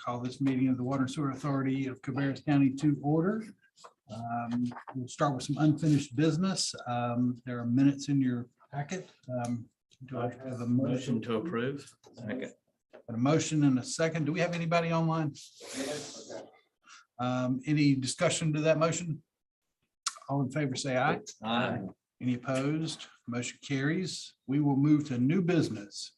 Call this meeting of the Water and Sewer Authority of Cabarrus County to order. We'll start with some unfinished business. There are minutes in your packet. Do I have a motion to approve? Second. A motion and a second. Do we have anybody online? Any discussion to that motion? All in favor, say aye. Aye. Any opposed? Motion carries. We will move to new business.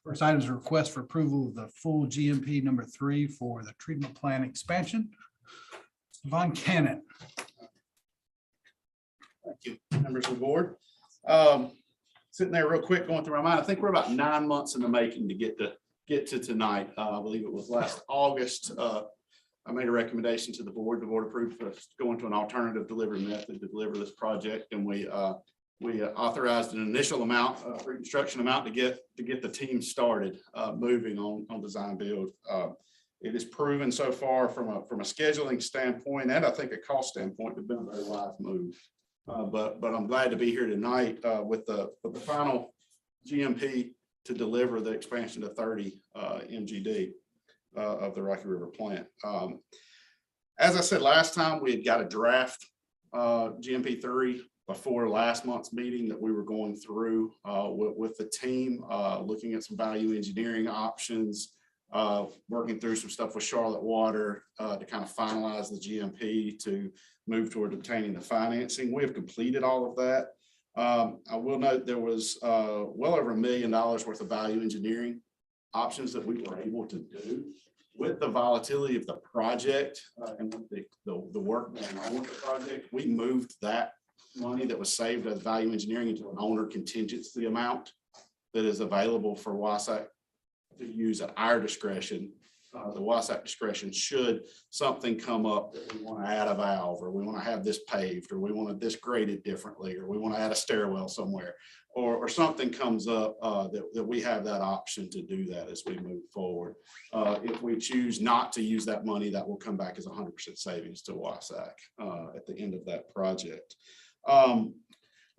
First item is a request for approval of the full GMP number 3 for the treatment plant expansion. Von Cannon. Thank you, members of the board. Sitting there real quick, going through my mind, I think we're about 9 months in the making to get to tonight. I believe it was last August. I made a recommendation to the board. The board approved us going to an alternative delivery method to deliver this project, and we authorized an initial amount, pre-construction amount, to get the team started moving on design build. It is proven so far from a scheduling standpoint, and I think a cost standpoint, to have been a very wise move. But I'm glad to be here tonight with the final GMP to deliver the expansion to 30 MGD of the Rocky River plant. As I said last time, we had got a draft GMP 3 before last month's meeting that we were going through with the team, looking at some value engineering options, working through some stuff with Charlotte Water to kind of finalize the GMP to move toward obtaining the financing. We have completed all of that. I will note there was well over $1 million worth of value engineering options that we were able to do. With the volatility of the project and with the work going on with the project, we moved that money that was saved as value engineering into an owner contingency amount that is available for WSACC to use at our discretion. The WSACC discretion should something come up that we want to add a valve, or we want to have this paved, or we want this graded differently, or we want to add a stairwell somewhere, or something comes up that we have that option to do that as we move forward. If we choose not to use that money, that will come back as 100% savings to WSACC at the end of that project.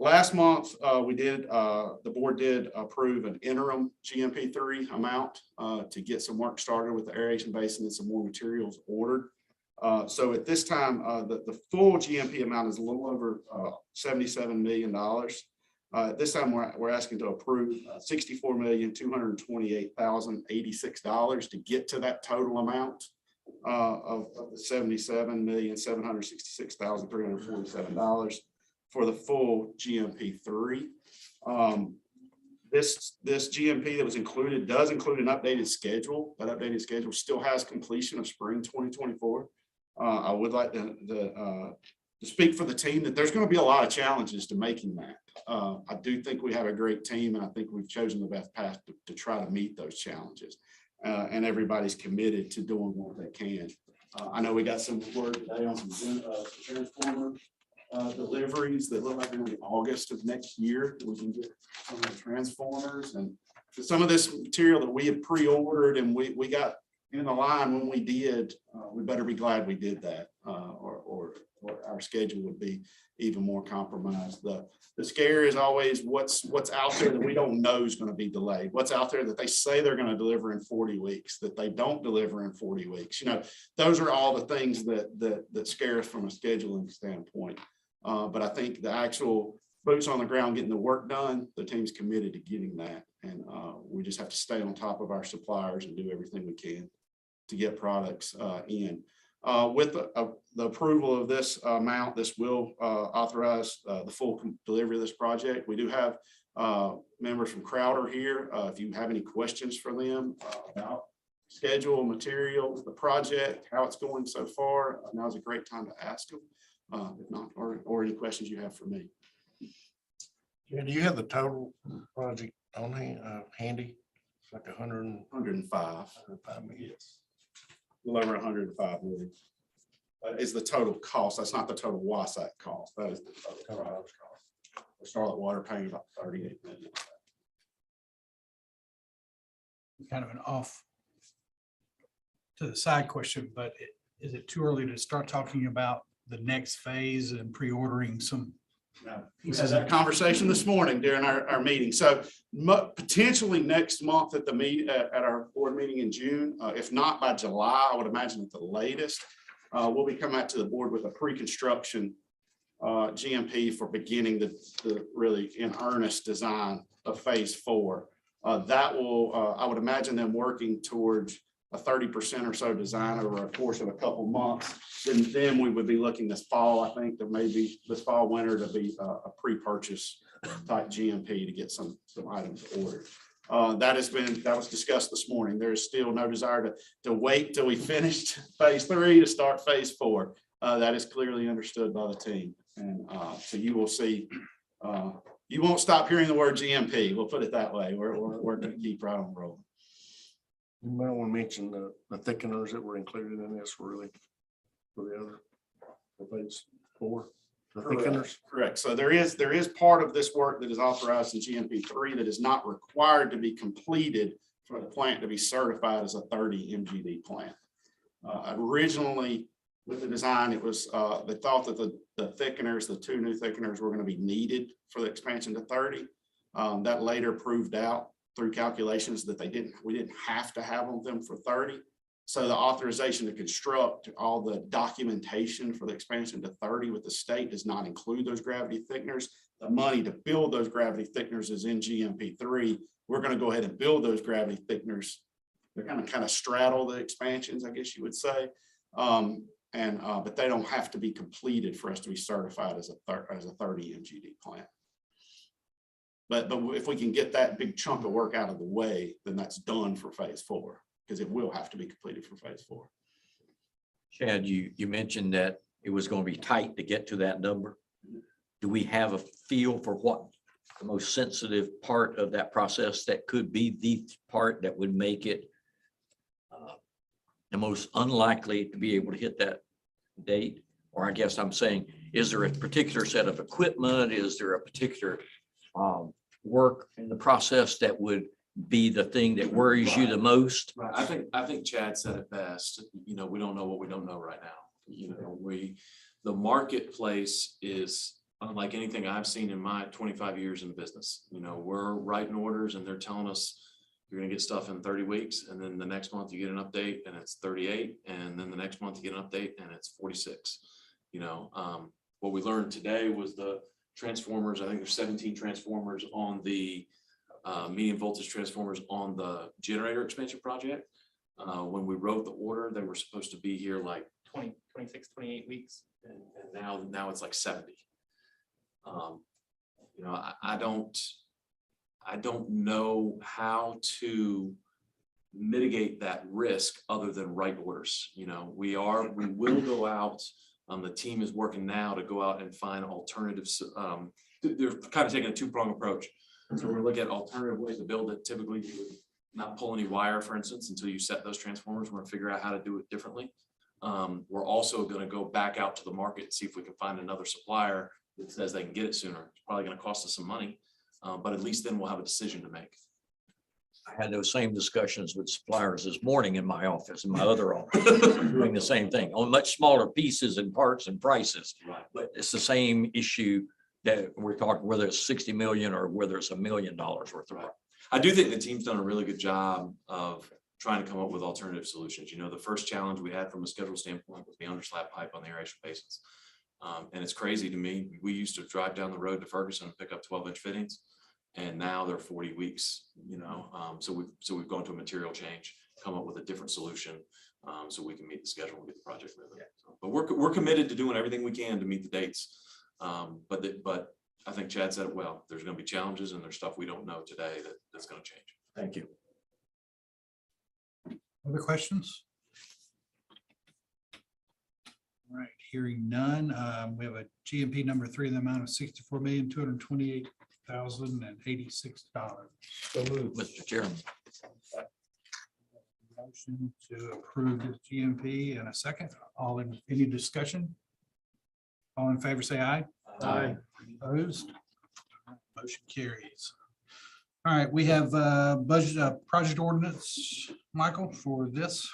Last month, the board did approve an interim GMP 3 amount to get some work started with the aeration basin and some more materials ordered. So at this time, the full GMP amount is a little over $77 million. This time we're asking to approve $64,228,086 to get to that total amount of the $77,766,347 for the full GMP 3. This GMP that was included does include an updated schedule. That updated schedule still has completion of spring 2024. I would like to speak for the team that there's going to be a lot of challenges to making that. I do think we have a great team, and I think we've chosen the best path to try to meet those challenges. And everybody's committed to doing what they can. I know we got some word today on some transformer deliveries that look like in August of next year. We can get some of the transformers and some of this material that we had pre-ordered and we got in the line when we did. We better be glad we did that, or our schedule would be even more compromised. The scare is always what's out there that we don't know is going to be delayed. What's out there that they say they're going to deliver in 40 weeks that they don't deliver in 40 weeks. You know, those are all the things that scare us from a scheduling standpoint. But I think the actual boots on the ground getting the work done, the team's committed to getting that. And we just have to stay on top of our suppliers and do everything we can to get products in. With the approval of this amount, this will authorize the full delivery of this project. We do have members from Crowder here. If you have any questions for them about schedule, materials, the project, how it's going so far, now's a great time to ask them. If not, or any questions you have for me. Yeah, do you have the total project on handy? It's like 105 million. Yes. A little over 105 million. Is the total cost. That's not the total WSACC cost. That is the total cost. Charlotte Water paying about 38 million. Kind of an off to the side question, but is it too early to start talking about the next phase and pre-ordering some We had that conversation this morning during our meeting. So potentially next month at at our board meeting in June, if not by July, I would imagine at the latest, we'll be coming out to the board with a pre-construction GMP for beginning the really in earnest design of phase 4. That will, I would imagine them working towards a 30% or so design over a course of a couple months. Then we would be looking this fall, I think, that maybe this fall, winter to be a pre-purchase type GMP to get some items ordered. That was discussed this morning. There is still no desire to wait till we finished phase 3 to start phase 4. That is clearly understood by the team. And so you will see, you won't stop hearing the word GMP. We'll put it that way. We're going to keep right on rolling. You might want to mention the thickeners that were included in this were really for the other, for phase 4. The thickeners. Correct. So there is part of this work that is authorized in GMP 3 that is not required to be completed for the plant to be certified as a 30 MGD plant. Originally, with the design, it was they thought that the thickeners, the 2 new thickeners, were going to be needed for the expansion to 30. That later proved out through calculations that we didn't have to have them for 30. So the authorization to construct all the documentation for the expansion to 30 with the state does not include those gravity thickeners. The money to build those gravity thickeners is in GMP 3. We're going to go ahead and build those gravity thickeners. They're going to kind of straddle the expansions, I guess you would say. But they don't have to be completed for us to be certified as a 30 MGD plant. But if we can get that big chunk of work out of the way, then that's done for phase 4, because it will have to be completed for phase 4. Chad, you mentioned that it was going to be tight to get to that number. Do we have a feel for what the most sensitive part of that process that could be the part that would make it the most unlikely to be able to hit that date? Or I guess I'm saying, is there a particular set of equipment? Is there a particular work in the process that would be the thing that worries you the most? Right. I think Chad said it best. You know, we don't know what we don't know right now. You know, the marketplace is unlike anything I've seen in my 25 years in business. You know, we're writing orders and they're telling us you're going to get stuff in 30 weeks. And then the next month you get an update and it's 38. And then the next month you get an update and it's 46. You know, what we learned today was the transformers. I think there's 17 transformers on the medium voltage transformers on the generator expansion project. When we wrote the order, they were supposed to be here like 20, 26, 28 weeks. And now it's like 70. You know, I don't know how to mitigate that risk other than write orders. You know, we will go out. The team is working now to go out and find alternatives. They're kind of taking a 2-pronged approach. So we're looking at alternative ways to build it. Typically, you would not pull any wire, for instance, until you set those transformers. We're going to figure out how to do it differently. We're also going to go back out to the market and see if we can find another supplier that says they can get it sooner. It's probably going to cost us some money, but at least then we'll have a decision to make. I had those same discussions with suppliers this morning in my office, in my other office, doing the same thing on much smaller pieces and parts and prices. Right. But it's the same issue that we're talking, whether it's 60 million or whether it's $1 million worth of work. I do think the team's done a really good job of trying to come up with alternative solutions. You know, the first challenge we had from a schedule standpoint was the underslab pipe on the aeration basins. And it's crazy to me. We used to drive down the road to Ferguson and pick up 12-inch fittings. And now they're 40 weeks, you know, so we've gone to a material change, come up with a different solution so we can meet the schedule and get the project moving. Yeah. So, but we're committed to doing everything we can to meet the dates. But I think Chad said it well. There's going to be challenges and there's stuff we don't know today that's going to change. Thank you. Other questions? All right, hearing none. We have a GMP number 3 in the amount of $64,228,086. So moved, Mr. Chairman. Motion to approve this GMP in a second. Any discussion? All in favor, say aye. Aye. Opposed? Motion carries. All right, we have budget project ordinance, Michael, for this.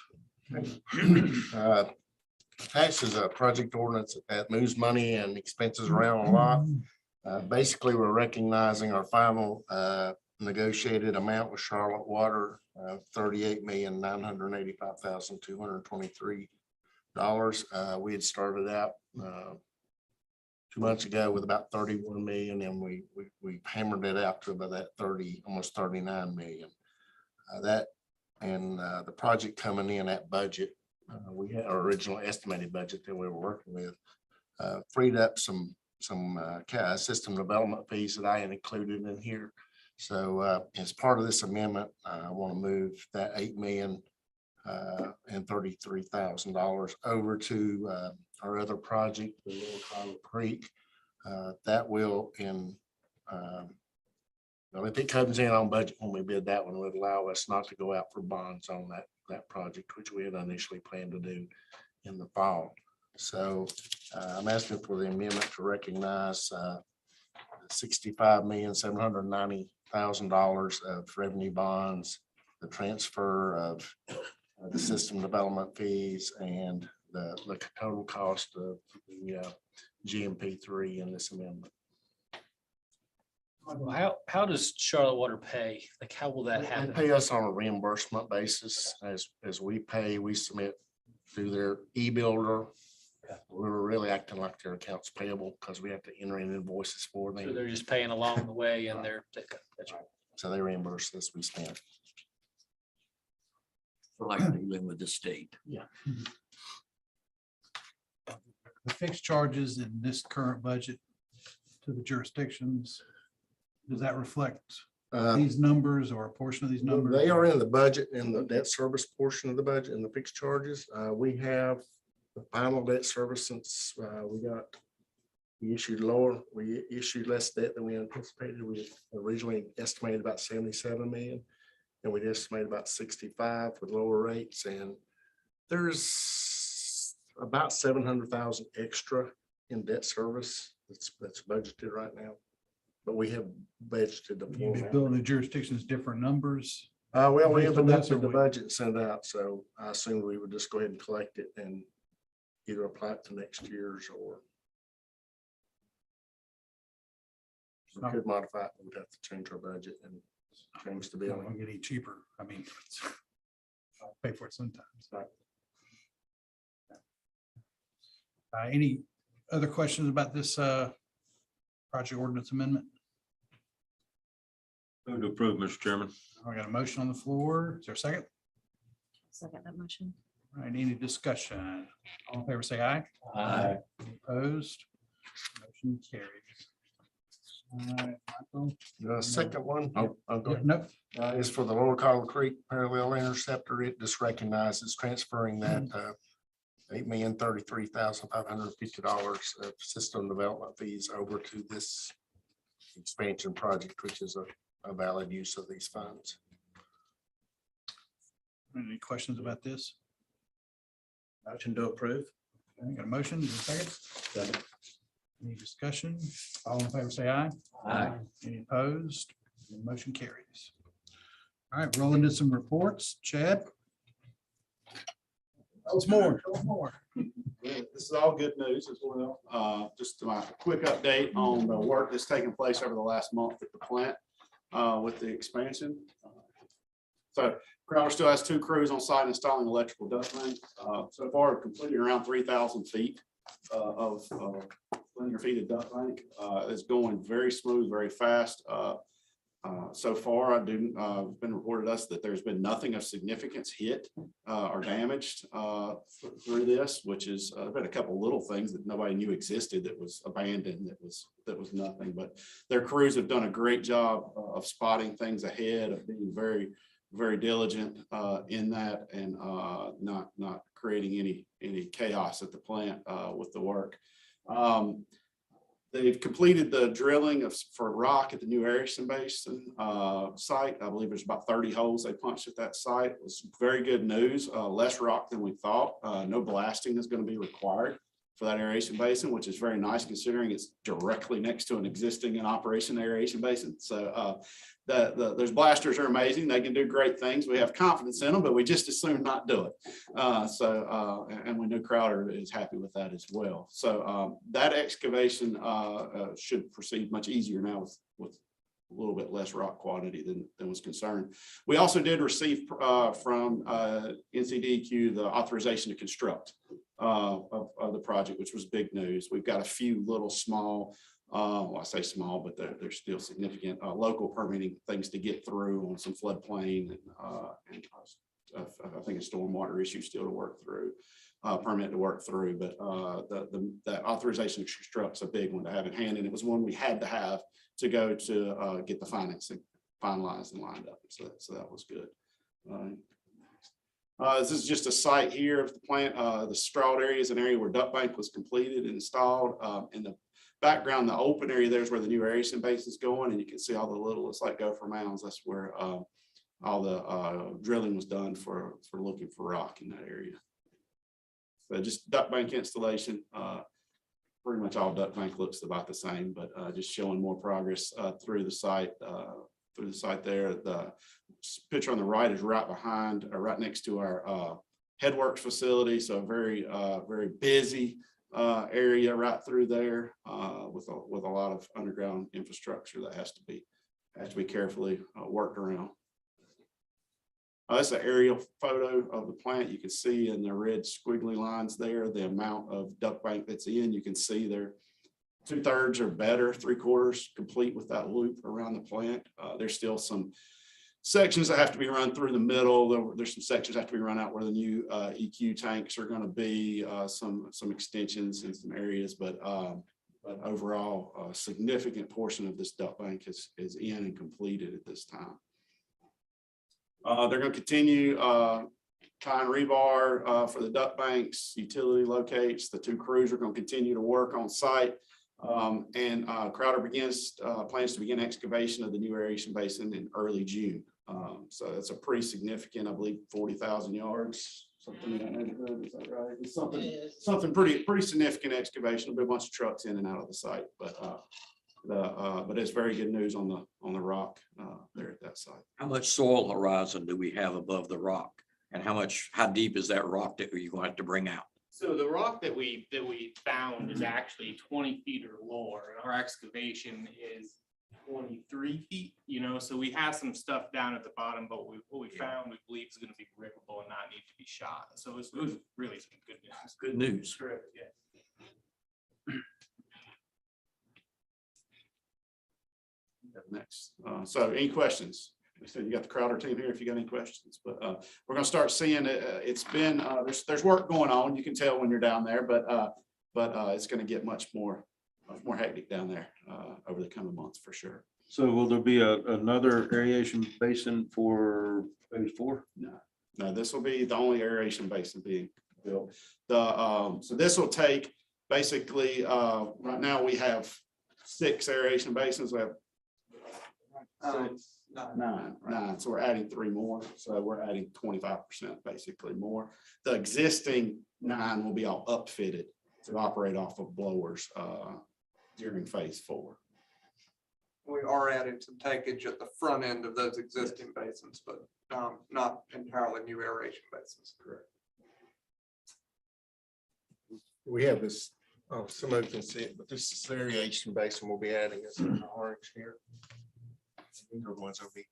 Attached is a project ordinance that moves money and expenses around a lot. Basically, we're recognizing our final negotiated amount with Charlotte Water, $38,985,223. We had started out 2 months ago with about 31 million, and we hammered it out to about that 30, almost 39 million. That and the project coming in at budget, we had our original estimated budget that we were working with, freed up some system development fees that I had included in here. So as part of this amendment, I want to move that $8,033,000 over to our other project, the Little Cottle Creek. That will if it comes in on budget when we bid that one, it would allow us not to go out for bonds on that project, which we had initially planned to do in the fall. So I'm asking for the amendment to recognize $65,790,000 of revenue bonds, the transfer of the system development fees, and the total cost of the GMP3 in this amendment. How does Charlotte Water pay? Like, how will that They happen? pay us on a reimbursement basis as we pay, we submit through their e-builder. We're really acting like their accounts payable because we have to enter in invoices for So them. they're just paying along the way and that's right. So they reimburse us, we spend. Like dealing with the state. The fixed charges in this current budget to the jurisdictions, does that reflect these numbers or a portion of these numbers? They are in the budget, in the debt service portion of the budget and the fixed charges. We have the final debt service since we issued less debt than we anticipated. We originally estimated about 77 million, and we estimated about 65 with lower rates. And there's about 700,000 extra in debt service that's budgeted right now, but we have budgeted the full You'll be amount. billing the jurisdictions different numbers. Well, we Based have on this, adopted or the we- budget sent out, so I assume we would just go ahead and collect it and either apply it to next year's or we could modify it. We'd have to change our budget and change the It billing. won't get any cheaper. I mean, I'll pay for it sometimes. Right. Any other questions about this project ordinance amendment? Move to approve, Mr. Chairman. I got a motion on the floor. Is there a second? Second that motion. All right, any discussion? All in favor, say aye. Aye. Any opposed? Motion carries. All right, Michael. The second one, Nope. is for the Lower Cottle Creek parallel interceptor. It just recognizes transferring that $8,033,550 of system development fees over to this expansion project, which is a valid use of these funds. Any questions about this? Motion to approve. I got a motion. Is there a second? Any discussion? All in favor, say aye. Aye. Any opposed? The motion carries. All right, rolling to some reports. Chad? Tell us more. Tell us more. This is all good news as well. Just my quick update on the work that's taken place over the last month at the plant with the expansion. So Crowder still has 2 crews on site installing electrical duct lines. So far, we've completed around 3,000 feet of linear feet of duct bank. It's going very smooth, very fast. So far, been reported to us that there's been nothing of significance hit or damaged through this, which is been a couple little things that nobody knew existed that was abandoned, that was nothing. But their crews have done a great job of spotting things ahead, of being very, very diligent in that, and not creating any chaos at the plant with the work. They've completed the drilling for rock at the new Harrison Basin site. I believe there's about 30 holes they punched at that site. It was very good news. Less rock than we thought. No blasting is going to be required for that aeration basin, which is very nice considering it's directly next to an existing and operation aeration basin. So those blasters are amazing. They can do great things. We have confidence in them, but we just as soon not do it. And we know Crowder is happy with that as well. So that excavation should proceed much easier now with a little bit less rock quantity than was concerned. We also did receive from NCDQ the authorization to construct of the project, which was big news. We've got a few little small, well, I say small, but they're still significant local permitting things to get through on some floodplain and I think a stormwater issue still to work through, permit to work through. But that authorization to construct's a big one to have in hand, and it was one we had to have to go to get the financing finalized and lined up. So that was good. This is just a site here of the plant. The Stroud area is an area where duct bank was completed and installed. In the background, the open area there's where the new aeration basin is going, and you can see all the little, it's like gopher mounds. That's where all the drilling was done for looking for rock in that area. So just duct bank installation. Pretty much all duct bank looks about the same, but just showing more progress through the site there. The picture on the right is right behind, right next to our headworks facility. So very busy area right through there with a lot of underground infrastructure that has to be carefully worked around. That's an aerial photo of the plant. You can see in the red squiggly lines there the amount of duct bank that's in. You can see there 2/3 or better, 3/4 complete with that loop around the plant. There's still some sections that have to be run through the middle. There's some sections that have to be run out where the new EQ tanks are going to be, some extensions in some areas, but overall, a significant portion of this duct bank is in and completed at this time. They're going to continue tying rebar for the duct banks, utility locates. The 2 crews are going to continue to work on site. And Crowder plans to begin excavation of the new aeration basin in early June. So that's a pretty significant, I believe, 40,000 yards, something in that neighborhood. Is that right? It's something pretty significant excavation. There'll be a bunch of trucks in and out of the site, but it's very good news on the rock there at that site. How much soil horizon do we have above the rock? And how deep is that rock that you're going to have to bring out? So the rock that we found is actually 20 feet or lower, and our excavation is 23 feet, so we have some stuff down at the bottom, but what we found, we believe is going to be rippable and not need to be shot. So it was really some good news. Good news. Correct, yeah. Next. So any questions? We said you got the Crowder team here if you got any questions, but we're going to start seeing it. It's been there's work going on. You can tell when you're down there, but it's going to get much more hectic down there over the coming months for sure. So will there be another aeration basin for phase 4? No, this will be the only aeration basin being built. So this will take basically right now we have 6 aeration basins. We have nine. So we're adding 3 more. So we're adding 25% basically more. The existing 9 will be all upfitted to operate off of blowers during phase 4. We are adding some tankage at the front end of those existing basins, but not entirely new aeration basins. Correct. We have this, somebody can see it, but this is the aeration basin we'll be adding is in orange here. These are the ones that will be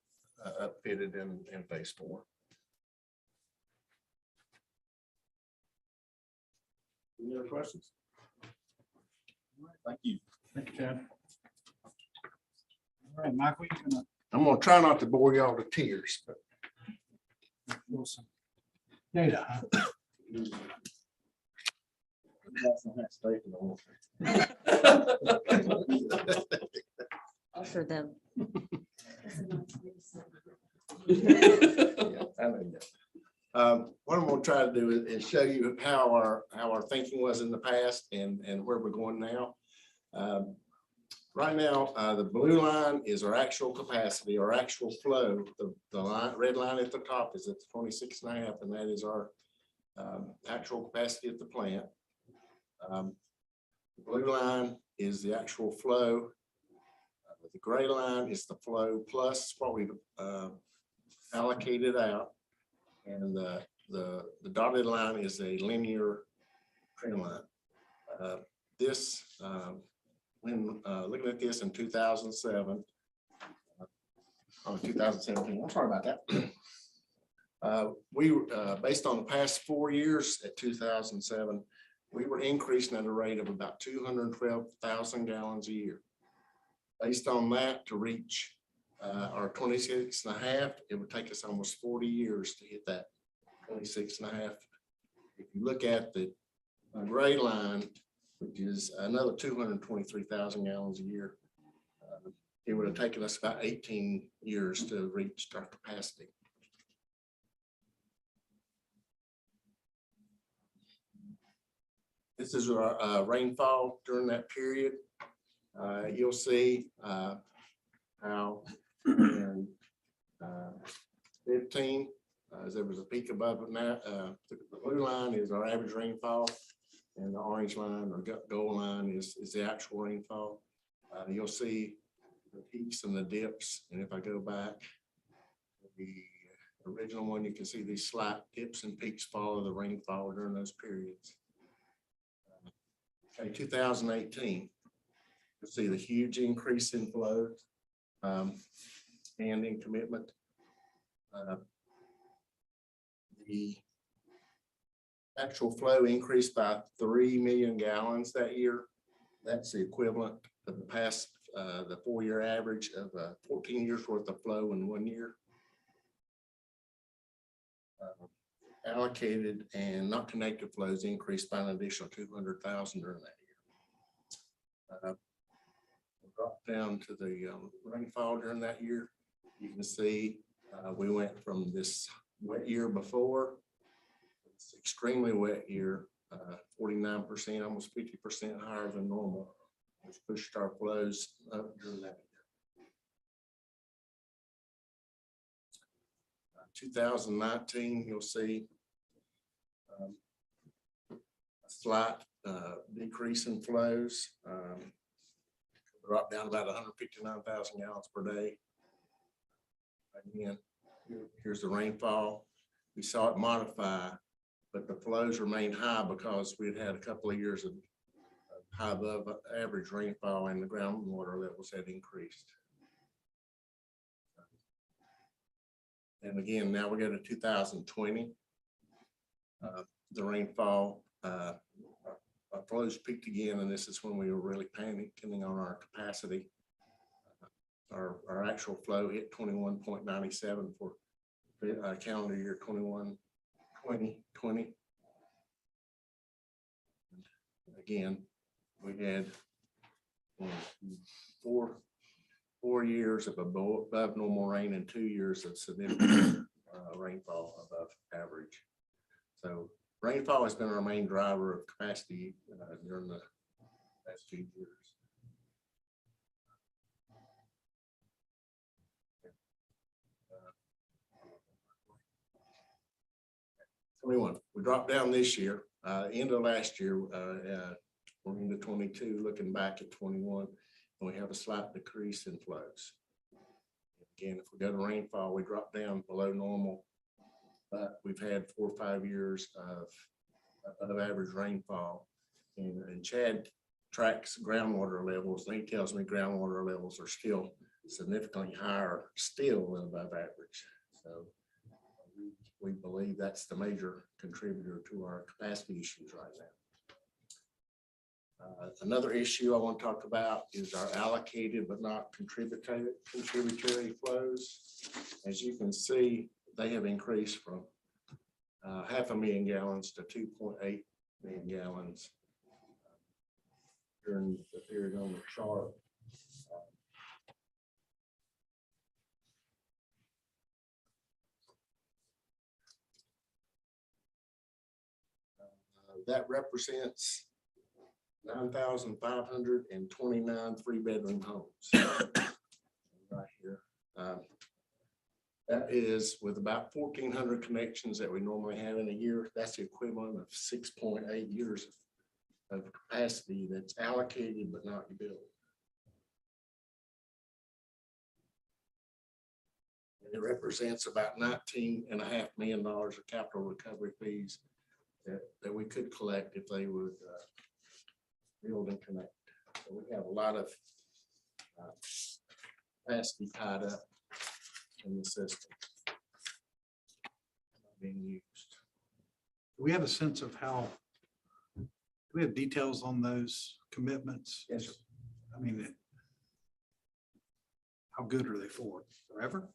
upfitted in phase 4. Any other questions? All right, thank you. Thank you, Chad. All right, Michael, you're gonna I'm gonna try not to bore y'all to tears, but pull some data, huh? For them. what I'm gonna try to do is show you how our thinking was in the past and where we're going now. Right now, the blue line is our actual capacity, our actual flow. The red line at the top is at 26.5, and that is our actual capacity at the plant. The blue line is the actual flow. The gray line is the flow plus what we've allocated out. And the dotted line is a linear trend line. When looking at this in 2007, 2017, I'm sorry about that. We, based on the past 4 years at 2007, we were increasing at a rate of about 212,000 gallons a year. Based on that, to reach our 26.5, it would take us almost 40 years to hit that 26.5. If you look at the gray line, which is another 223,000 gallons a year, it would have taken us about 18 years to reach our capacity. This is our rainfall during that period. You'll see how in 15, there was a peak above it now. The blue line is our average rainfall, and the orange line or gold line is the actual rainfall. You'll see the peaks and the dips, and if I go back, the original one, you can see these slight dips and peaks follow the rainfall during those periods. Okay, 2018, you'll see the huge increase in flow and in commitment. The actual flow increased by 3 million gallons that year. That's the equivalent of the past, the 4-year average of 14 years worth of flow in 1 year. Allocated and not connected flows increased by an additional 200,000 during that year. Drop down to the rainfall during that year. You can see we went from this wet year before, it's extremely wet year, 49%, almost 50% higher than normal, which pushed our flows up during that year. 2019, you'll see a slight decrease in flows. Drop down about 159,000 gallons per day. Again, here's the rainfall. We saw it modify, but the flows remained high because we had a couple of years of high above average rainfall and the groundwater levels had increased. And again, now we go to 2020. The rainfall, our flows peaked again, and this is when we were really panicking on our capacity. Our actual flow hit 21.97 for calendar year 2020. Again, we had 4 years of above normal rain and 2 years of significant rainfall above average. So rainfall has been our main driver of capacity during the past 2 years. We dropped down this year, end of last year, we're into 22, looking back at 21, and we have a slight decrease in flows. Again, if we go to rainfall, we drop down below normal, but we've had 4 or 5 years of average rainfall. And Chad tracks groundwater levels, and he tells me groundwater levels are still significantly higher still than above average. So we believe that's the major contributor to our capacity issues right now. Another issue I want to talk about is our allocated but not contributory flows. As you can see, they have increased from 500,000 gallons to 2.8 million gallons during the period on the chart. That represents 9,529 3-bedroom homes right here. That is with about 1,400 connections that we normally have in a year. That's the equivalent of 6.8 years of capacity that's allocated but not built. It represents about $19.5 million of capital recovery fees that we could collect if they would build and connect. So we have a lot of capacity tied up in the system being used. Do we have a sense of how, do we have details on those commitments? Yes, sir. I mean, how good are they for? Forever?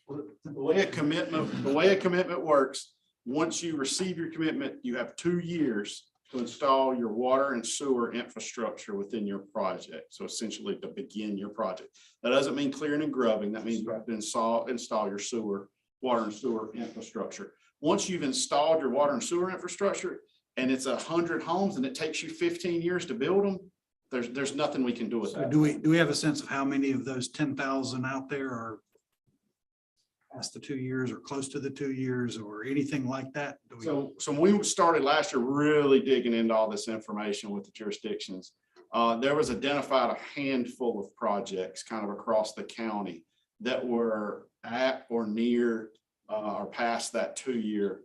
The way a commitment works, once you receive your commitment, you have 2 years to install your water and sewer infrastructure within your project. So essentially to begin your project. That doesn't mean clearing and grubbing. That means you have to install your sewer, water and sewer infrastructure. Once you've installed your water and sewer infrastructure and it's 100 homes and it takes you 15 years to build them, there's nothing we can do with So that. do we have a sense of how many of those 10,000 out there are past the 2 years or close to the 2 years or anything like that? Do we- So when we started last year, really digging into all this information with the jurisdictions, there was identified a handful of projects kind of across the county that were at or near or past that 2-year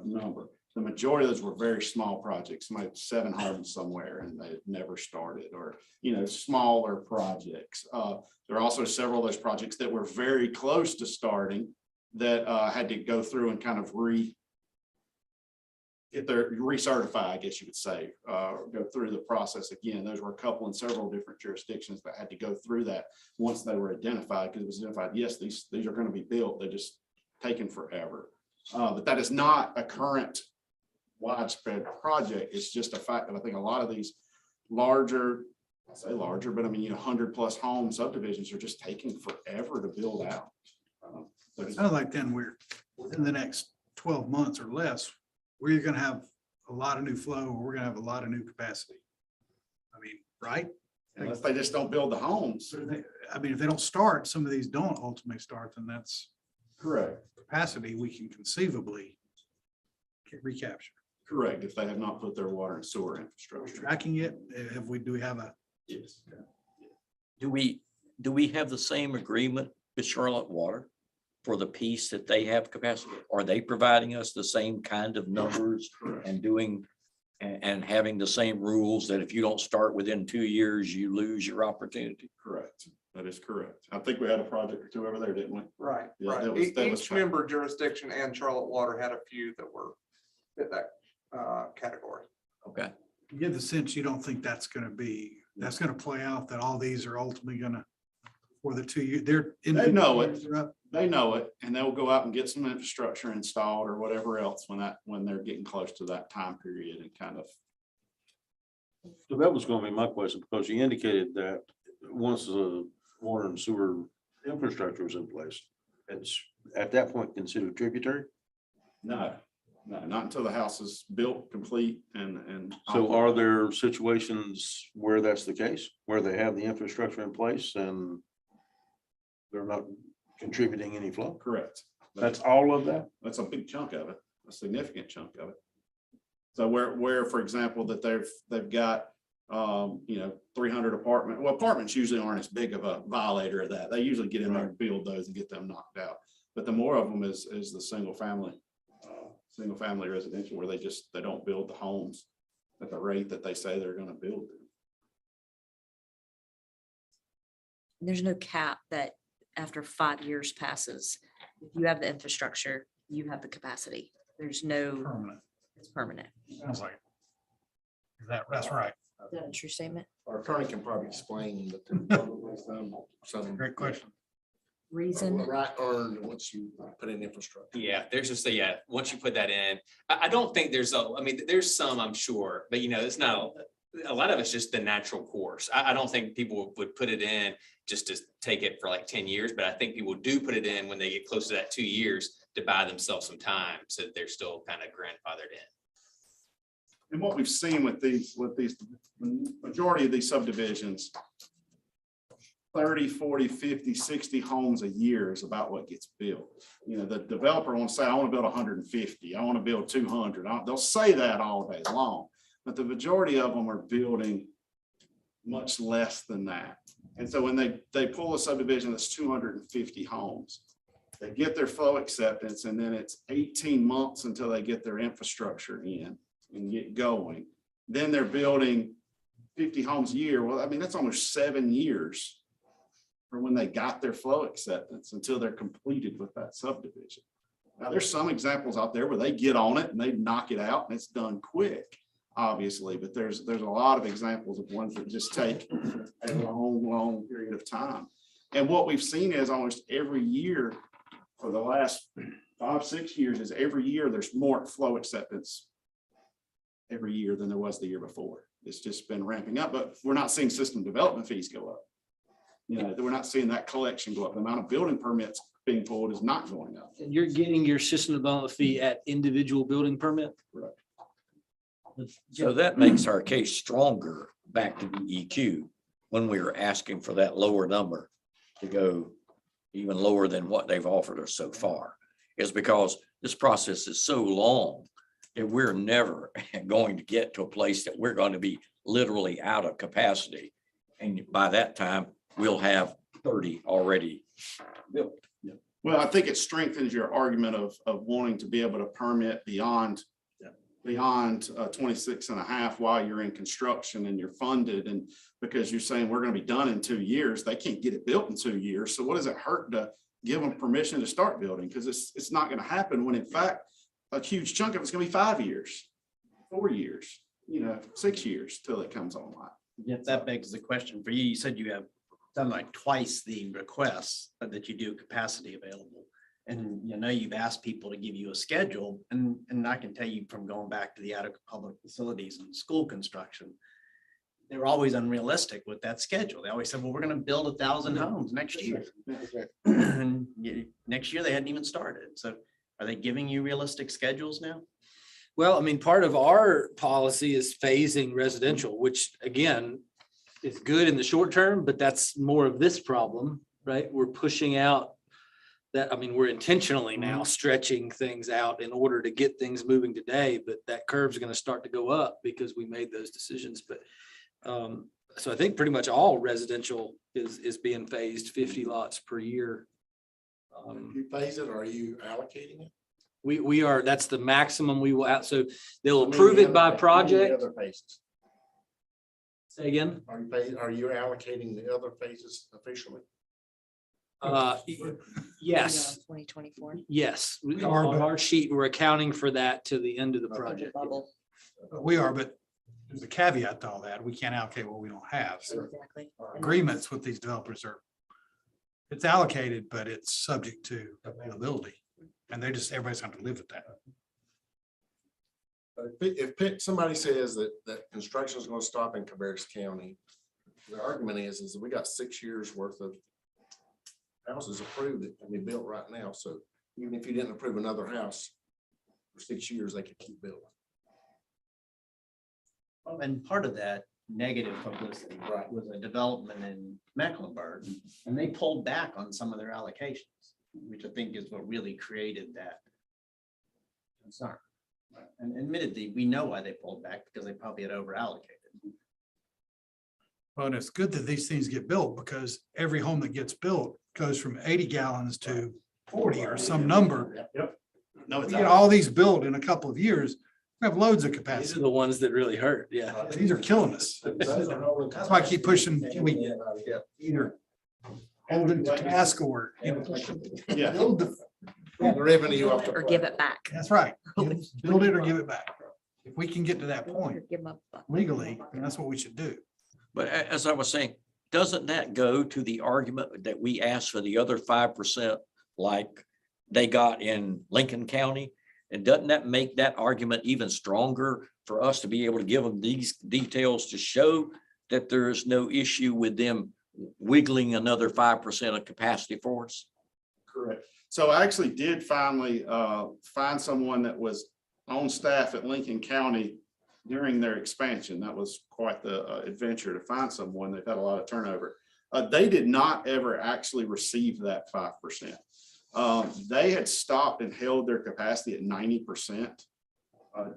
number. The majority of those were very small projects, maybe 7 homes somewhere and they had never started, or, smaller projects. There are also several of those projects that were very close to starting that had to go through and kind of get their recertify, I guess you would say, go through the process again. Those were a couple in several different jurisdictions that had to go through that once they were identified, because it was identified, yes, these are going to be built. They're just taking forever. But that is not a current widespread project. It's just a fact that I think a lot of these larger, I say larger, but I mean, 100+ home subdivisions are just taking forever to build out. It sounds like then we're within the next 12 months or less, we're going to have a lot of new flow, or we're going to have a lot of new capacity. I mean, right? Unless they just don't build the homes. I mean, if they don't start, some of these don't ultimately start, then that's Correct. capacity we can conceivably recapture. Correct, if they have not put their water and sewer infrastructure. Tracking it, do we have a, Yes. Do we have the same agreement with Charlotte Water for the piece that they have capacity? Are they providing us the same kind of numbers and doing and having the same rules that if you don't start within 2 years, you lose your opportunity? Correct. That is correct. I think we had a project or two over there, didn't we? Right, Yeah, right. that was Each member jurisdiction and Charlotte Water had a few that were in that category. Okay. you get the sense you don't think that's going to play out, that all these are ultimately going to, for the 2 years, they're. They know it. years are up. They know it, and they'll go out and get some infrastructure installed or whatever else when they're getting close to that time period and kind of. So that was gonna be my question, because you indicated that once the water and sewer infrastructure was in place, it's at that point considered tributary. No, not until the house is built, complete, and. So are there situations where that's the case, where they have the infrastructure in place and they're not contributing any flow? Correct. That's all of that? That's a big chunk of it, a significant chunk of it. So where, for example, that they've got, 300 apartments usually aren't as big of a violator of that. They usually get in there and build those and get them knocked out. But the more of them is the single family residential, where they don't build the homes at the rate that they say they're gonna build them. There's no cap that after 5 years passes, if you have the infrastructure, you have the capacity. There's no, Permanent. it's permanent. Sounds like. That's right. Is that a true statement? Our attorney can probably explain, but there's probably some. Great question. Reason? Right earned once you put in infrastructure. Yeah, there's just once you put that in, I don't think there's there's some, I'm sure, but it's not, a lot of it's just the natural course. I don't think people would put it in just to take it for like 10 years, but I think people do put it in when they get close to that 2 years to buy themselves some time so that they're still kind of grandfathered in. And what we've seen with these majority of these subdivisions, 30, 40, 50, 60 homes a year is about what gets built. The developer wants to say, I want to build 150, I want to build 200. They'll say that all day long. but the majority of them are building much less than that. And so when they pull a subdivision that's 250 homes, they get their flow acceptance, and then it's 18 months until they get their infrastructure in and get going. Then they're building 50 homes a year. Well, I mean, that's almost 7 years from when they got their flow acceptance until they're completed with that subdivision. Now, there's some examples out there where they get on it and they knock it out and it's done quick, obviously, but there's a lot of examples of ones that just take a long period of time. And what we've seen is almost every year for the last 5-6 years is every year there's more flow acceptance every year than there was the year before. It's just been ramping up, but we're not seeing system development fees go up. You know, we're not seeing that collection go up. The amount of building permits being pulled is not going up. And you're getting your system development fee at individual building permit? So that makes our case stronger back to DEQ when we were asking for that lower number to go even lower than what they've offered us so far, is because this process is so long that we're never going to get to a place that we're going to be literally out of capacity. And by that time, we'll have 30 already built. Well, I think it strengthens your argument of wanting to be able to permit beyond 26.5 while you're in construction and you're funded. And because you're saying we're going to be done in 2 years, they can't get it built in 2 years. So what does it hurt to give them permission to start building? Because it's not going to happen when in fact, a huge chunk of it's going to be 5 years, 4 years, 6 years till it comes online. If that begs the question for you, you said you have something like twice the requests that you do capacity available. And you've asked people to give you a schedule, and I can tell you from going back to the attic public facilities and school construction, they were always unrealistic with that schedule. They always said, well, we're going to build 1,000 homes next year. And next year they hadn't even started. So are they giving you realistic schedules now? Well, I mean, part of our policy is phasing residential, which again, is good in the short term, but that's more of this problem, right? We're pushing out that, I mean, we're intentionally now stretching things out in order to get things moving today, but that curve's going to start to go up because we made those decisions. But so I think pretty much all residential is being phased 50 lots per year. You phase it, or are you allocating it? We are, that's the maximum we will out. So they'll approve it by project. Say again? Are you allocating the other phases officially? Yes, 2024. yes. On our sheet, we're accounting for that to the end of the project. Bubble. We are, but there's a caveat to all that. We can't allocate what we don't have. So Exactly. our agreements with these developers it's allocated, but it's subject to availability. And everybody's going to live with that. If somebody says that construction is going to stop in Cabarrus County, the argument is that we got 6 years worth of houses approved that can be built right now. So even if you didn't approve another house for 6 years, they could keep building. And part of that negative publicity was a development in Mecklenburg, and they pulled back on some of their allocations, which I think is what really created that concern. And admittedly, we know why they pulled back, because they probably had over allocated. Well, and it's good that these things get built, because every home that gets built goes from 80 gallons to 40 or some number. Yep. No, We it's get all these built in a couple of years, we have loads of These are capacity. the ones that really hurt. Yeah. These are killing us. That's why I keep pushing, can we either hold it to task or Yeah. build the, The revenue off the. Or give it back. that's right. Build it or give it back. If we can get to that point Or give 'em a- legally, then that's what we should do. But as I was saying, doesn't that go to the argument that we asked for the other 5% like they got in Lincoln County? And doesn't that make that argument even stronger for us to be able to give them these details to show that there is no issue with them wiggling another 5% of capacity for us? Correct. So I actually did finally find someone that was on staff at Lincoln County during their expansion. That was quite the adventure to find someone. They've had a lot of turnover. They did not ever actually receive that 5%. They had stopped and held their capacity at 90%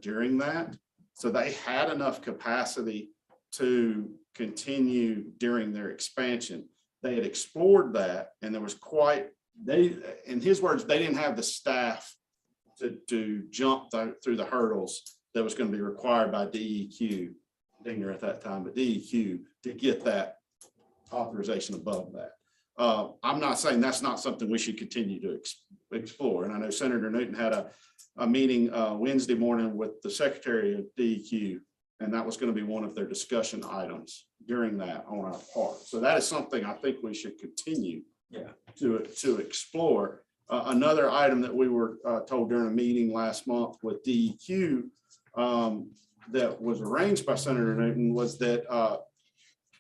during that. So they had enough capacity to continue during their expansion. They had explored that and there was in his words, they didn't have the staff to jump through the hurdles that was going to be required by DEQ, Dinger at that time, but DEQ to get that authorization above that. I'm not saying that's not something we should continue to explore. And I know Senator Newton had a meeting Wednesday morning with the Secretary of DEQ, and that was going to be one of their discussion items during that on our part. So that is something I think we should continue to explore. Another item that we were told during a meeting last month with DEQ that was arranged by Senator Newton was that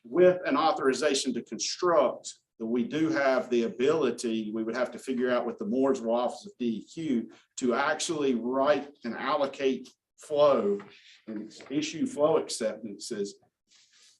with an authorization to construct, that we do have the ability, we would have to figure out with the Mooresville Office of DEQ to actually write and allocate flow and issue flow acceptances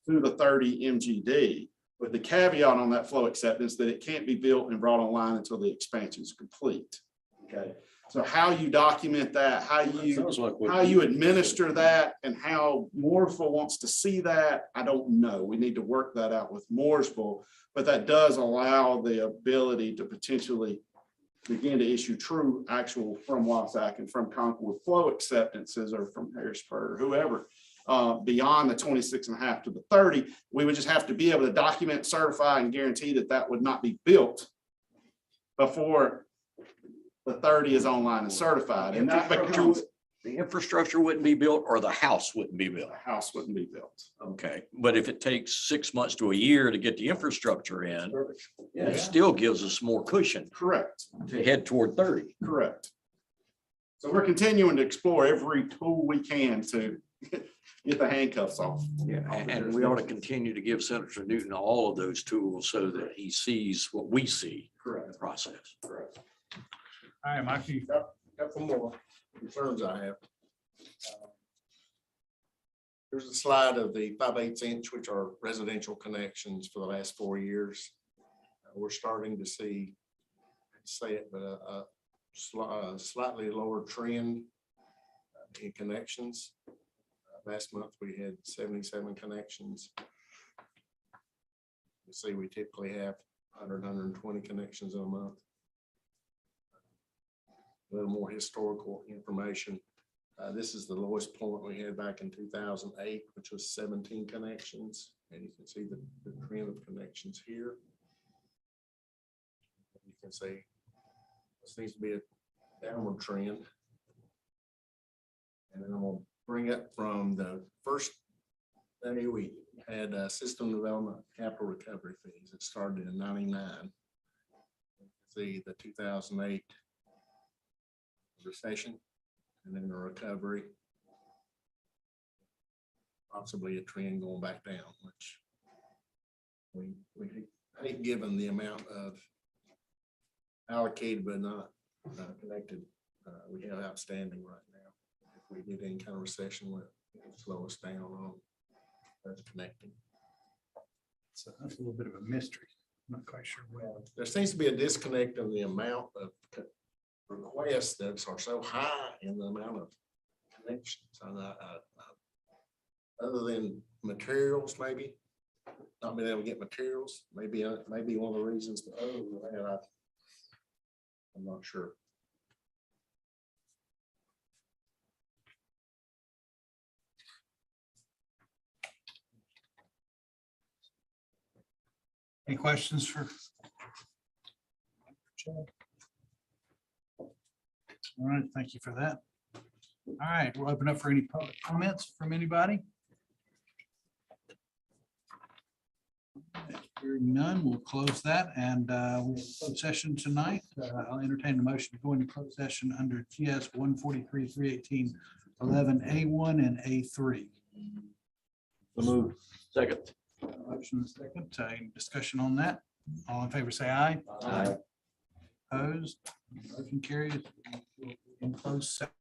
through the 30 MGD, with the caveat on that flow acceptance that it can't be built and brought online until the expansion is complete. Okay, so how you document that, how you administer that, and how Mooresville wants to see that, I don't know. We need to work that out with Mooresville, but that does allow the ability to potentially begin to issue true actual from WSACC and from Concord flow acceptances, or from Harrisburg or whoever, beyond the 26.5 to the 30. We would just have to be able to document, certify, and guarantee that that would not be built before the 30 is online and certified. And that becomes, The infrastructure wouldn't be built or the house wouldn't be built. the house wouldn't be built. Okay, but if it takes 6 months to a year to get the infrastructure in, Yeah. it still gives us more cushion Correct, to head toward 30. correct. So we're continuing to explore every tool we can to get the handcuffs off. Yeah, and we ought to continue to give Senator Newton all of those tools so that he sees what we see in the process. Correct. All right, Mike, you Got some more concerns I have. There's a slide of the 5/8 inch, which are residential connections for the last 4 years. We're starting to see, say it, but a slightly lower trend in connections. Last month, we had 77 connections. You see, we typically have 120 connections in a month. A little more historical information. This is the lowest point we had back in 2008, which was 17 connections. And you can see the trend of connections here. You can see there seems to be a downward trend. And then I'm going to bring it from the first day we had system development capital recovery fees. It started in 99. You can see the 2008 recession and then the recovery. Possibly a trend going back down, which we hate given the amount of allocated but not connected we have outstanding right now. If we get any kind of recession, will slow us down on connecting. So that's a little bit of a mystery. I'm not quite sure where. There seems to be a disconnect in the amount of requests that are so high in the amount of connections. And other than materials, maybe not being able to get materials, maybe one of the reasons. But other than that, I'm not sure. Any questions for? All right, thank you for that. All right, we'll open up for any public comments from anybody. Hearing none, we'll close that, and we'll close session tonight. I'll entertain a motion to go into closed session under GS 143-318-11A1 and A3. Move. Second. Motion and second. Any discussion on that? All in favor, say aye. Aye. Opposed? Motion carries. In closed session.